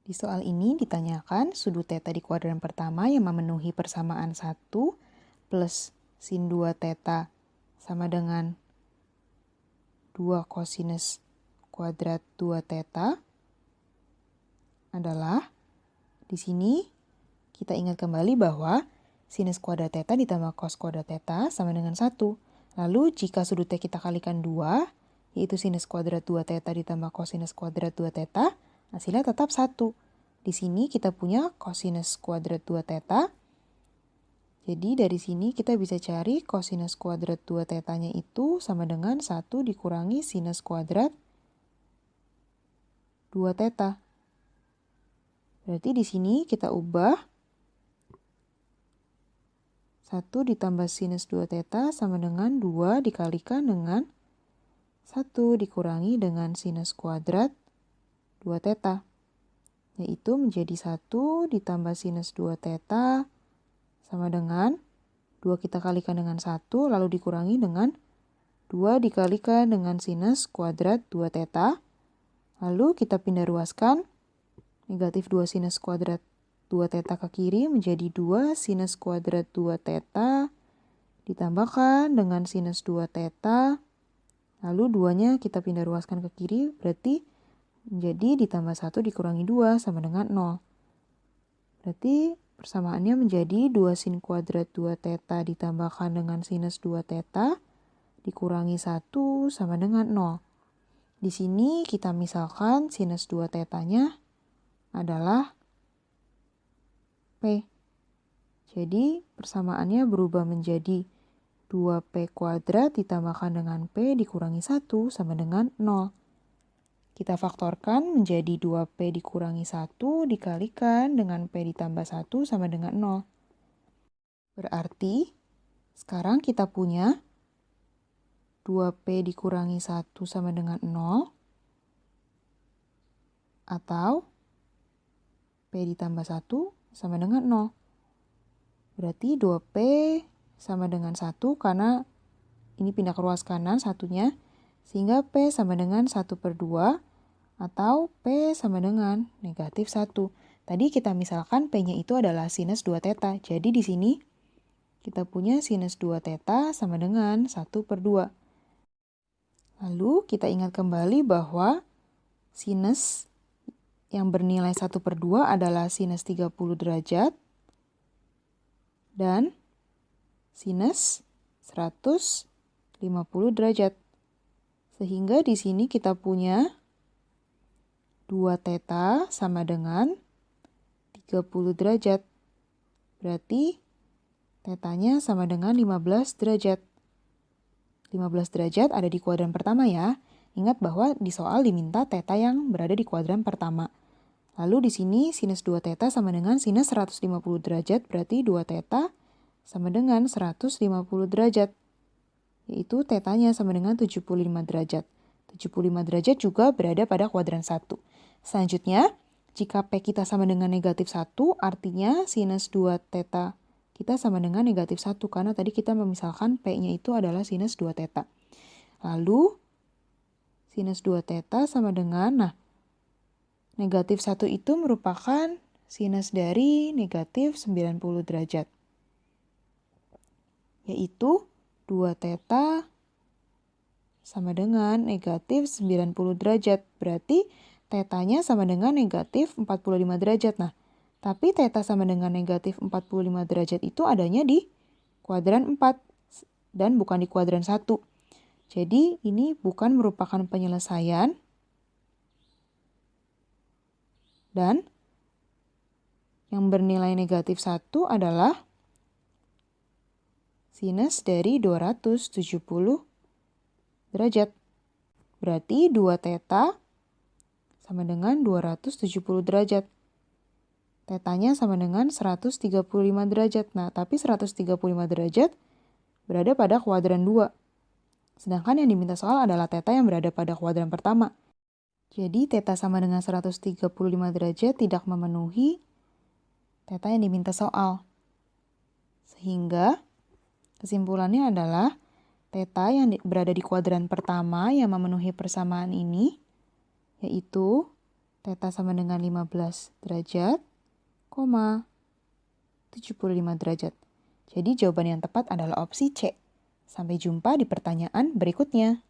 Di soal ini ditanyakan sudut theta di kuadran pertama yang memenuhi persamaan 1 plus sin 2 theta sama dengan 2 kosinus kuadrat 2 theta adalah, di sini kita ingat kembali bahwa sinus kuadrat theta ditambah cos kuadrat theta sama dengan 1. Lalu jika sudutnya kita kalikan 2, yaitu sinus kuadrat 2 theta ditambah kosinus kuadrat 2 theta, hasilnya tetap 1. Di sini kita punya kosinus kuadrat 2 theta. Jadi dari sini kita bisa cari kosinus kuadrat 2 tetanya itu sama dengan 1 dikurangi sinus kuadrat 2 theta. Berarti di sini kita ubah 1 ditambah sinus 2 theta sama dengan 2 dikalikan dengan 1 dikurangi dengan sinus kuadrat 2 theta. Yaitu menjadi 1 ditambah sinus 2 theta sama dengan 2 kita kalikan dengan 1 lalu dikurangi dengan 2 dikalikan dengan sinus kuadrat 2 theta. Lalu kita pindah ruaskan negatif 2 sinus kuadrat 2 theta ke kiri menjadi 2 sinus kuadrat 2 theta ditambahkan dengan sinus 2 theta. Lalu 2-nya kita pindah ruaskan ke kiri berarti menjadi ditambah 1 dikurangi 2 sama dengan 0. Berarti persamaannya menjadi 2 sin kuadrat 2 theta ditambahkan dengan sinus 2 theta dikurangi 1 sama dengan 0. Di sini kita misalkan sinus 2 tetanya adalah P. Jadi persamaannya berubah menjadi 2P kuadrat ditambahkan dengan P dikurangi 1 sama dengan 0. Kita faktorkan menjadi 2P dikurangi 1 dikalikan dengan P ditambah 1 sama dengan 0. Berarti sekarang kita punya 2P dikurangi 1 sama dengan 0 atau P ditambah 1 sama dengan 0. Berarti 2P sama dengan 1 karena ini pindah ke ruas kanan satunya. Sehingga P sama dengan 1/2 atau P sama dengan negatif 1. Tadi kita misalkan P-nya itu adalah sinus 2 theta. Jadi di sini kita punya sinus 2 theta sama dengan 1/2. Lalu kita ingat kembali bahwa sinus yang bernilai 1/2 adalah sinus 30 derajat dan sinus 150 derajat. Sehingga di sini kita punya 2 theta sama dengan 30 derajat. Berarti tetanya sama dengan 15 derajat. 15 derajat ada di kuadran pertama ya. Ingat bahwa di soal diminta theta yang berada di kuadran pertama. Lalu di sini sinus 2 theta sama dengan sinus 150 derajat, berarti 2 theta sama dengan 150 derajat. Yaitu tetanya sama dengan 75 derajat. 75 derajat juga berada pada kuadran 1. Selanjutnya, jika P kita sama dengan negatif 1, artinya sinus 2 theta kita sama dengan negatif 1. Karena tadi kita memisalkan P-nya itu adalah sinus 2 theta. Lalu, sinus 2 theta sama dengan, negatif 1 itu merupakan sinus dari negatif 90 derajat. Yaitu 2 theta sama dengan negatif 90 derajat. Berarti tetanya sama dengan negatif 45 derajat. Tapi theta sama dengan negatif 45 derajat itu adanya di kuadran 4 dan bukan di kuadran 1. Jadi ini bukan merupakan penyelesaian. Dan yang bernilai negatif 1 adalah sinus dari 270 derajat. Berarti 2 theta sama dengan 270 derajat. Tetanya sama dengan 135 derajat. Tapi 135 derajat berada pada kuadran 2. Sedangkan yang diminta soal adalah theta yang berada pada kuadran pertama. Jadi theta sama dengan 135 derajat tidak memenuhi theta yang diminta soal. Sehingga kesimpulannya adalah theta yang berada di kuadran pertama yang memenuhi persamaan ini, yaitu Theta sama dengan 15 derajat, 75 derajat. Jadi jawaban yang tepat adalah opsi C. Sampai jumpa di pertanyaan berikutnya.